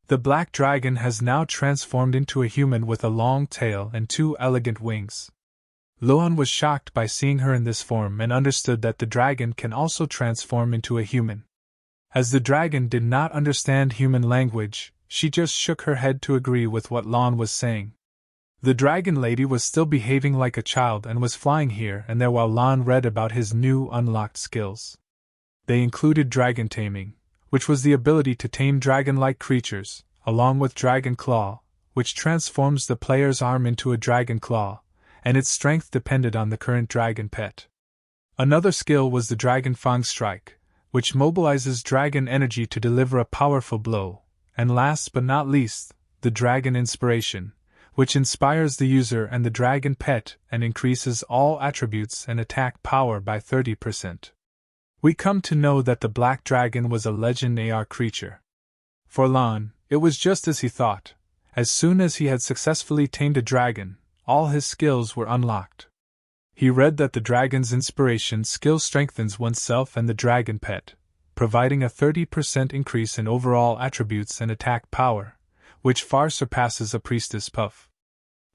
The black dragon has now transformed into a human with a long tail and 2 elegant wings. Lohan was shocked by seeing her in this form and understood that the dragon can also transform into a human. As the dragon did not understand human language, she just shook her head to agree with what Lohan was saying. The dragon lady was still behaving like a child and was flying here and there while Lohan read about his new unlocked skills. They included dragon taming, which was the ability to tame dragon-like creatures, along with Dragon Claw, which transforms the player's arm into a dragon claw, and its strength depended on the current dragon pet. Another skill was the Dragon Fang Strike, which mobilizes dragon energy to deliver a powerful blow, and last but not least, the Dragon Inspiration, which inspires the user and the dragon pet and increases all attributes and attack power by 30%. We come to know that the black dragon was a legend AR creature. For Lohan, it was just as he thought. As soon as he had successfully tamed a dragon, all his skills were unlocked. He read that the dragon's inspiration skill strengthens oneself and the dragon pet, providing a 30% increase in overall attributes and attack power, which far surpasses a priestess puff.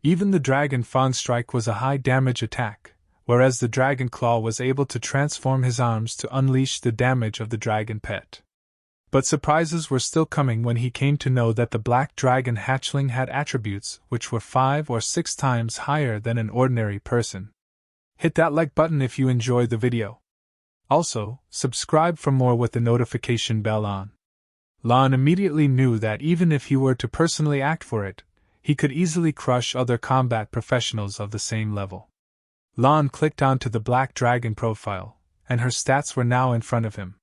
Even the Dragon Fang Strike was a high damage attack, whereas the Dragon Claw was able to transform his arms to unleash the damage of the dragon pet. But surprises were still coming when he came to know that the black dragon hatchling had attributes which were 5 or 6 times higher than an ordinary person. Hit that like button if you enjoyed the video. Also, subscribe for more with the notification bell on. Lohan immediately knew that even if he were to personally act for it, he could easily crush other combat professionals of the same level. Lohan clicked onto the black dragon profile, and her stats were now in front of him.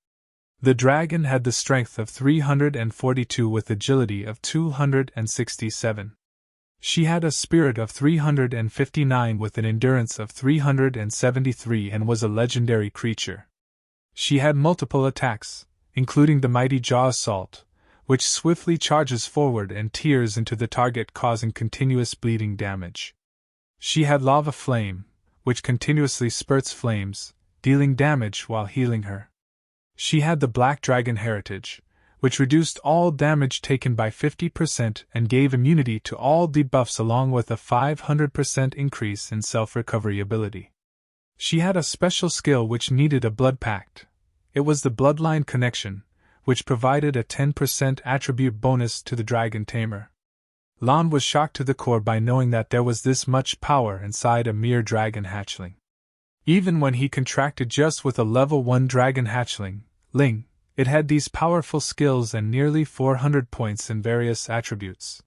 The dragon had the strength of 342 with agility of 267. She had a spirit of 359 with an endurance of 373 and was a legendary creature. She had multiple attacks, including the Mighty Jaw Assault, which swiftly charges forward and tears into the target causing continuous bleeding damage. She had Lava Flame, which continuously spurts flames, dealing damage while healing her. She had the Black Dragon Heritage, which reduced all damage taken by 50% and gave immunity to all debuffs along with a 500% increase in self-recovery ability. She had a special skill which needed a blood pact. It was the Bloodline Connection, which provided a 10% attribute bonus to the Dragon Tamer. Lohan was shocked to the core by knowing that there was this much power inside a mere dragon hatchling. Even when he contracted just with a level 1 dragon hatchling, Ling, it had these powerful skills and nearly 400 points in various attributes.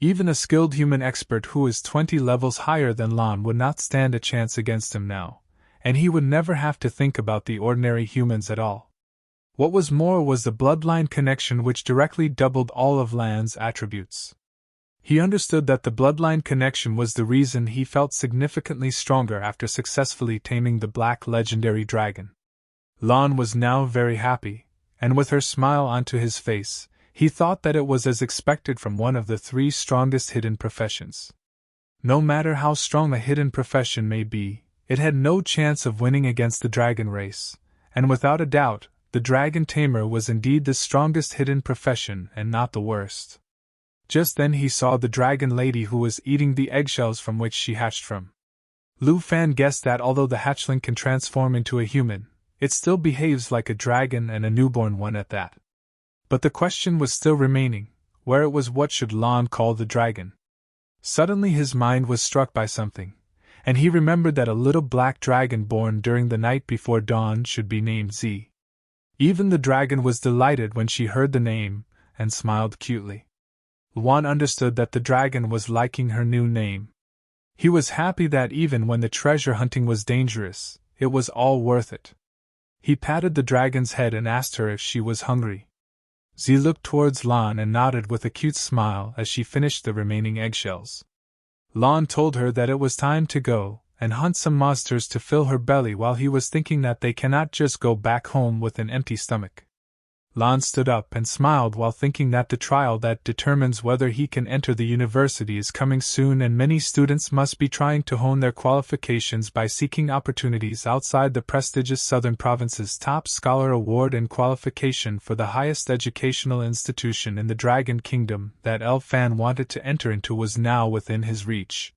Even a skilled human expert who is 20 levels higher than Lohan would not stand a chance against him now, and he would never have to think about the ordinary humans at all. What was more was the Bloodline Connection which directly doubled all of Lohan's attributes. He understood that the Bloodline Connection was the reason he felt significantly stronger after successfully taming the Black Legendary Dragon. Lohan was now very happy, and with her smile onto his face, he thought that it was as expected from one of the 3 strongest hidden professions. No matter how strong a hidden profession may be, it had no chance of winning against the dragon race, and without a doubt, the Dragon Tamer was indeed the strongest hidden profession and not the worst. Just then he saw the dragon lady who was eating the eggshells from which she hatched from. Lu Fan guessed that although the hatchling can transform into a human, it still behaves like a dragon and a newborn one at that. But the question was still remaining, where it was what should Lohan call the dragon? Suddenly his mind was struck by something, and he remembered that a little black dragon born during the night before dawn should be named Z. Even the dragon was delighted when she heard the name, and smiled cutely. Lohan understood that the dragon was liking her new name. He was happy that even when the treasure hunting was dangerous, it was all worth it. He patted the dragon's head and asked her if she was hungry. Z looked towards Lohan and nodded with a cute smile as she finished the remaining eggshells. Lohan told her that it was time to go and hunt some monsters to fill her belly while he was thinking that they cannot just go back home with an empty stomach. Lan stood up and smiled while thinking that the trial that determines whether he can enter the university is coming soon, and many students must be trying to hone their qualifications by seeking opportunities outside the prestigious Southern Province's top scholar award and qualification for the highest educational institution in the Dragon Kingdom that Elfan wanted to enter into was now within his reach.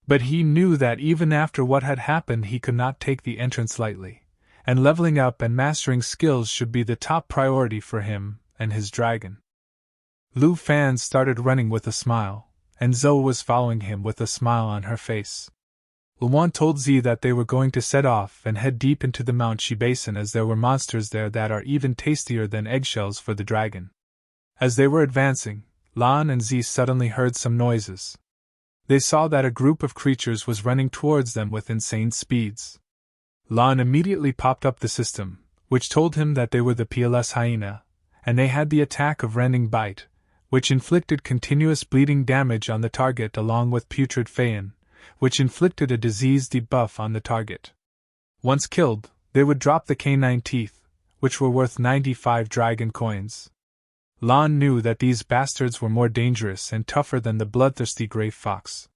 But he knew that even after what had happened he could not take the entrance lightly, and leveling up and mastering skills should be the top priority for him and his dragon. Lu Fan started running with a smile, and Zoe was following him with a smile on her face. Luan told Z that they were going to set off and head deep into the Mount Shi Basin, as there were monsters there that are even tastier than eggshells for the dragon. As they were advancing, Lan and Z suddenly heard some noises. They saw that a group of creatures was running towards them with insane speeds. Lan immediately popped up the system, which told him that they were the PLS hyena, and they had the attack of rending bite, which inflicted continuous bleeding damage on the target, along with putrid Phaeon, which inflicted a disease debuff on the target. Once killed, they would drop the canine teeth, which were worth 95 dragon coins. Lan knew that these bastards were more dangerous and tougher than the bloodthirsty gray fox.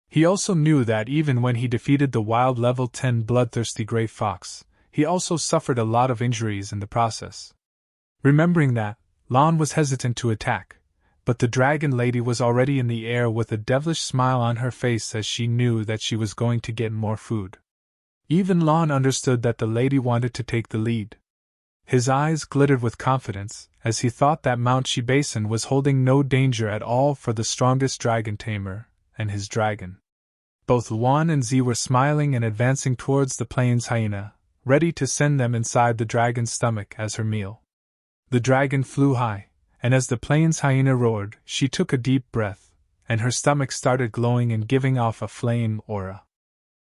He also knew that even when he defeated the wild level 10 bloodthirsty gray fox, he also suffered a lot of injuries in the process. Remembering that, Lan was hesitant to attack, but the dragon lady was already in the air with a devilish smile on her face, as she knew that she was going to get more food. Even Lan understood that the lady wanted to take the lead. His eyes glittered with confidence, as he thought that Mount Shi Basin was holding no danger at all for the strongest dragon Tamer and his dragon. Both Luan and Z were smiling and advancing towards the plains hyena, ready to send them inside the dragon's stomach as her meal. The dragon flew high, and as the plains hyena roared, she took a deep breath, and her stomach started glowing and giving off a flame aura.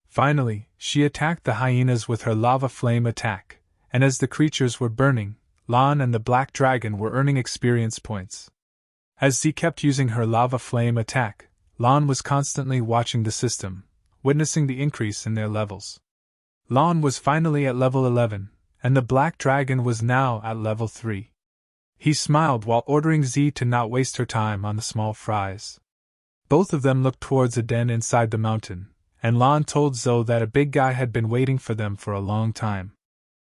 Finally, she attacked the hyenas with her lava flame attack, and as the creatures were burning, Lan and the black dragon were earning experience points. As Z kept using her lava flame attack, Lan was constantly watching the system, witnessing the increase in their levels. Lan was finally at level 11, and the black dragon was now at level 3. He smiled while ordering Z to not waste her time on the small fries. Both of them looked towards a den inside the mountain, and Lan told Zoe that a big guy had been waiting for them for a long time.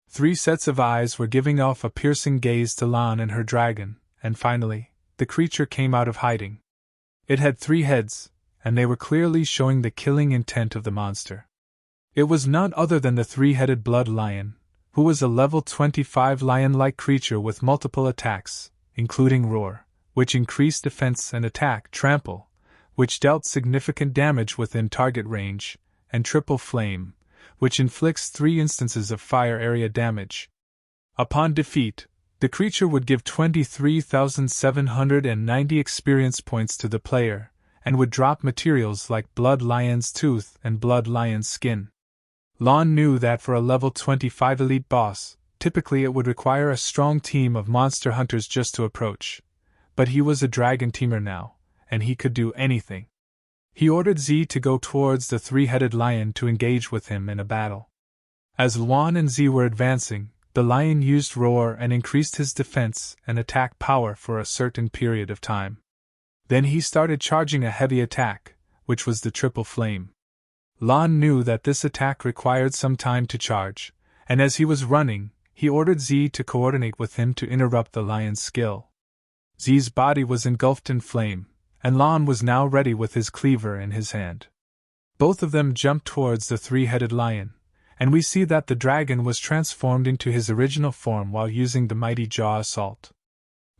3 sets of eyes were giving off a piercing gaze to Lan and her dragon, and finally, the creature came out of hiding. It had 3 heads, and they were clearly showing the killing intent of the monster. It was none other than the 3-headed blood lion, who was a level 25 lion-like creature with multiple attacks, including Roar, which increased defense, and Attack, Trample, which dealt significant damage within target range, and Triple Flame, which inflicts 3 instances of fire area damage. Upon defeat, the creature would give 23,790 experience points to the player, and would drop materials like Blood Lion's Tooth and Blood Lion's Skin. Lan knew that for a level 25 elite boss, typically it would require a strong team of monster hunters just to approach, but he was a dragon teamer now, and he could do anything. He ordered Z to go towards the 3-headed lion to engage with him in a battle. As Luan and Z were advancing, the lion used Roar and increased his defense and attack power for a certain period of time. Then he started charging a heavy attack, which was the Triple Flame. Lan knew that this attack required some time to charge, and as he was running, he ordered Z to coordinate with him to interrupt the lion's skill. Z's body was engulfed in flame, and Lan was now ready with his cleaver in his hand. Both of them jumped towards the 3-headed lion, and we see that the dragon was transformed into his original form while using the mighty jaw assault.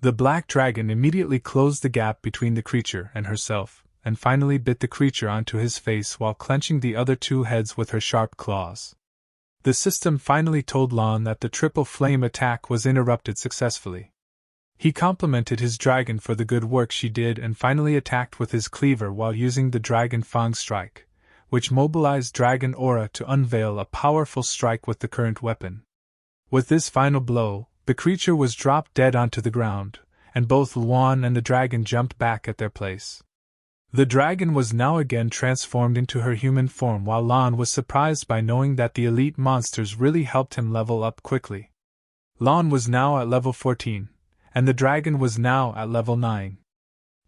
The black dragon immediately closed the gap between the creature and herself, and finally bit the creature onto his face while clenching the other 2 heads with her sharp claws. The system finally told Lan that the Triple Flame attack was interrupted successfully. He complimented his dragon for the good work she did and finally attacked with his cleaver while using the Dragon Fang Strike, which mobilized Dragon Aura to unveil a powerful strike with the current weapon. With this final blow, the creature was dropped dead onto the ground, and both Luan and the dragon jumped back at their place. The dragon was now again transformed into her human form, while Lan was surprised by knowing that the elite monsters really helped him level up quickly. Lon was now at level 14, and the dragon was now at level 9.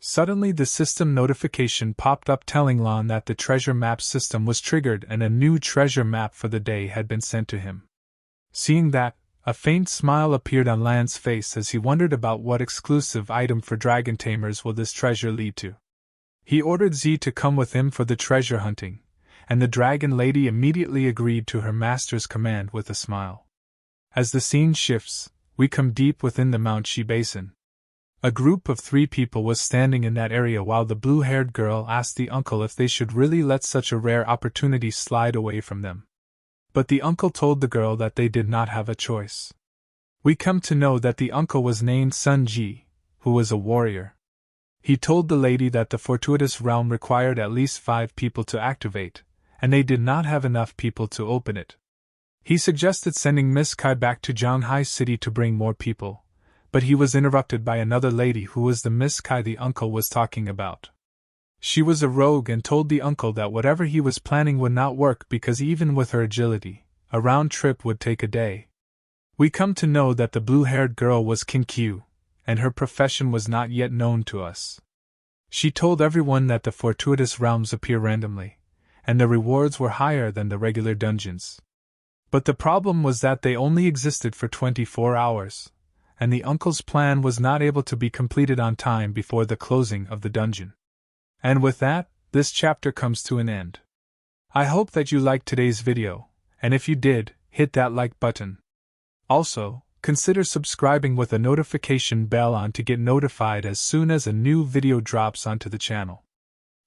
Suddenly the system notification popped up telling Lon that the treasure map system was triggered and a new treasure map for the day had been sent to him. Seeing that, a faint smile appeared on Lan's face as he wondered about what exclusive item for dragon tamers will this treasure lead to. He ordered Z to come with him for the treasure hunting, and the dragon lady immediately agreed to her master's command with a smile. As the scene shifts, we come deep within the Mount Shi Basin. A group of 3 people was standing in that area while the blue-haired girl asked the uncle if they should really let such a rare opportunity slide away from them. But the uncle told the girl that they did not have a choice. We come to know that the uncle was named Sun Ji, who was a warrior. He told the lady that the fortuitous realm required at least 5 people to activate, and they did not have enough people to open it. He suggested sending Miss Kai back to Zhanghai City to bring more people, but he was interrupted by another lady who was the Miss Kai the uncle was talking about. She was a rogue and told the uncle that whatever he was planning would not work because even with her agility, a round trip would take a day. We come to know that the blue-haired girl was Kin Q, and her profession was not yet known to us. She told everyone that the fortuitous realms appear randomly, and the rewards were higher than the regular dungeons. But the problem was that they only existed for 24 hours, and the uncle's plan was not able to be completed on time before the closing of the dungeon. And with that, this chapter comes to an end. I hope that you liked today's video, and if you did, hit that like button. Also, consider subscribing with a notification bell on to get notified as soon as a new video drops onto the channel.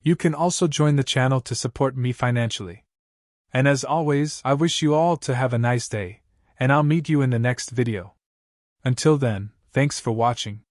You can also join the channel to support me financially. And as always, I wish you all to have a nice day, and I'll meet you in the next video. Until then, thanks for watching.